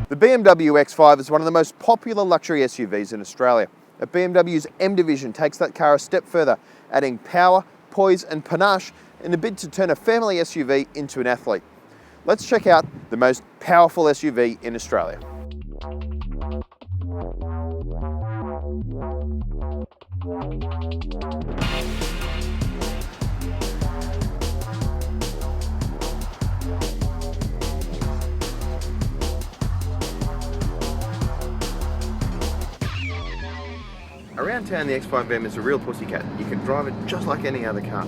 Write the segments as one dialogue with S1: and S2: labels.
S1: The BMW X5 is one of the most popular luxury SUVs in Australia. But BMW's M division takes that car a step further, adding power, poise and panache in a bid to turn a family SUV into an athlete. Let's check out the most powerful SUV in Australia. Around town, the X5M is a real pussycat. You can drive it just like any other car.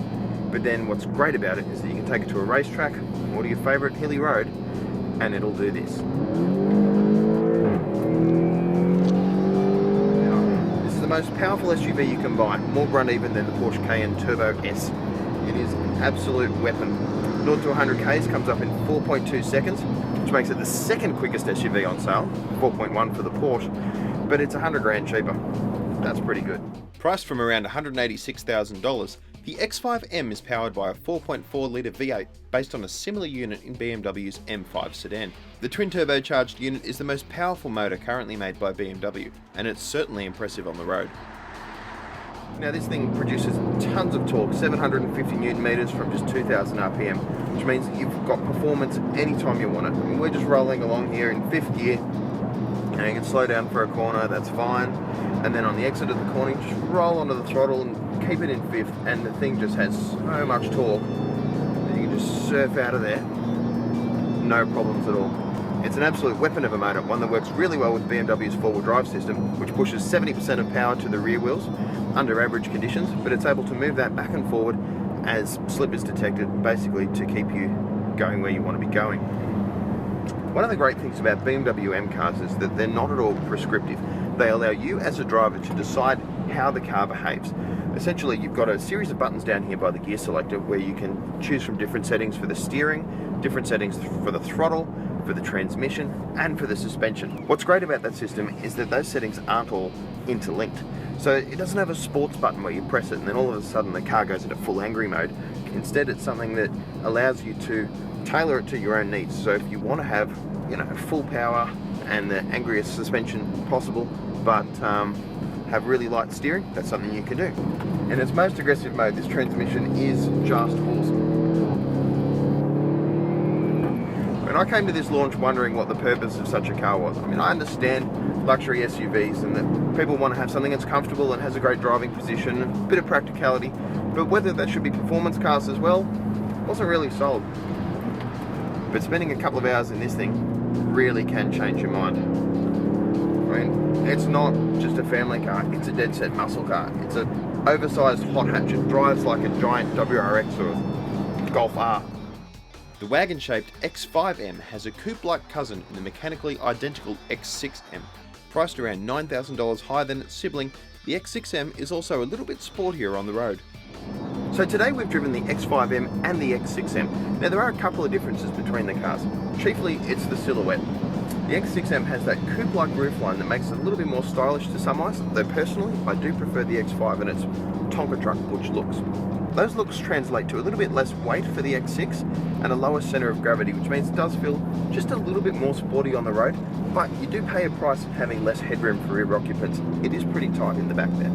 S1: But then what's great about it is that you can take it to a racetrack or to your favourite hilly road and it'll do this. This is the most powerful SUV you can buy, more grunt even than the Porsche Cayenne Turbo S. It is an absolute weapon. 0 to 100 Ks comes up in 4.2 seconds, which makes it the second quickest SUV on sale, 4.1 for the Porsche, but it's 100 grand cheaper. That's pretty good. Priced from around $186,000, the X5M is powered by a 4.4 litre V8 based on a similar unit in BMW's M5 sedan. The twin turbocharged unit is the most powerful motor currently made by BMW, and it's certainly impressive on the road. Now this thing produces tons of torque, 750 Newton meters from just 2000 RPM, which means that you've got performance anytime you want it. I mean, we're just rolling along here in 5th gear, and you can slow down for a corner, that's fine. And then on the exit of the corner, just roll onto the throttle and keep it in 5th, and the thing just has so much torque that you can just surf out of there, no problems at all. It's an absolute weapon of a motor, one that works really well with BMW's four-wheel drive system, which pushes 70% of power to the rear wheels under average conditions, but it's able to move that back and forward as slip is detected, basically to keep you going where you want to be going. One of the great things about BMW M cars is that they're not at all prescriptive. They allow you as a driver to decide how the car behaves. Essentially, you've got a series of buttons down here by the gear selector where you can choose from different settings for the steering, different settings for the throttle, for the transmission, and for the suspension. What's great about that system is that those settings aren't all interlinked. So it doesn't have a sports button where you press it and then all of a sudden the car goes into full angry mode. Instead, it's something that allows you to tailor it to your own needs. So if you want to have, full power and the angriest suspension possible, but have really light steering, that's something you can do. In its most aggressive mode, this transmission is just awesome. When I came to this launch wondering what the purpose of such a car was, I mean, I understand luxury SUVs and that people want to have something that's comfortable and has a great driving position, a bit of practicality, but whether that should be performance cars as well, wasn't really sold. But spending a couple of hours in this thing really can change your mind. I mean, it's not just a family car, it's a dead set muscle car. It's an oversized hot hatch. It drives like a giant WRX or a Golf R. The wagon-shaped X5M has a coupe-like cousin in the mechanically identical X6M. Priced around $9,000 higher than its sibling, the X6M is also a little bit sportier on the road. So today we've driven the X5M and the X6M. Now there are a couple of differences between the cars. Chiefly it's the silhouette. The X6M has that coupe-like roofline that makes it a little bit more stylish to some eyes, though personally I do prefer the X5 and its Tonka truck butch looks. Those looks translate to a little bit less weight for the X6 and a lower centre of gravity, which means it does feel just a little bit more sporty on the road, but you do pay a price of having less headroom for rear occupants. It is pretty tight in the back there.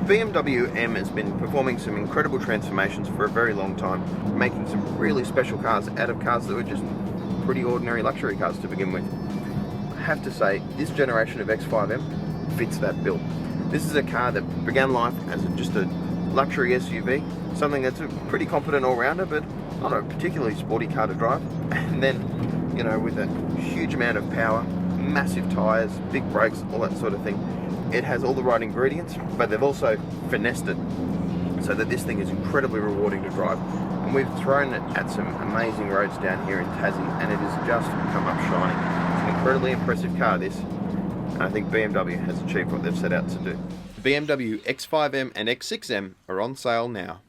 S1: BMW M has been performing some incredible transformations for a very long time, making some really special cars out of cars that were just pretty ordinary luxury cars to begin with. I have to say, this generation of X5M fits that bill. This is a car that began life as just a luxury SUV, something that's a pretty confident all-rounder, but not a particularly sporty car to drive. And then, with a huge amount of power, massive tyres, big brakes, all that sort of thing. It has all the right ingredients, but they've also finessed it so that this thing is incredibly rewarding to drive. And we've thrown it at some amazing roads down here in Tassie, and it has just come up shining. It's an incredibly impressive car, this, and I think BMW has achieved what they've set out to do. The BMW X5M and X6M are on sale now.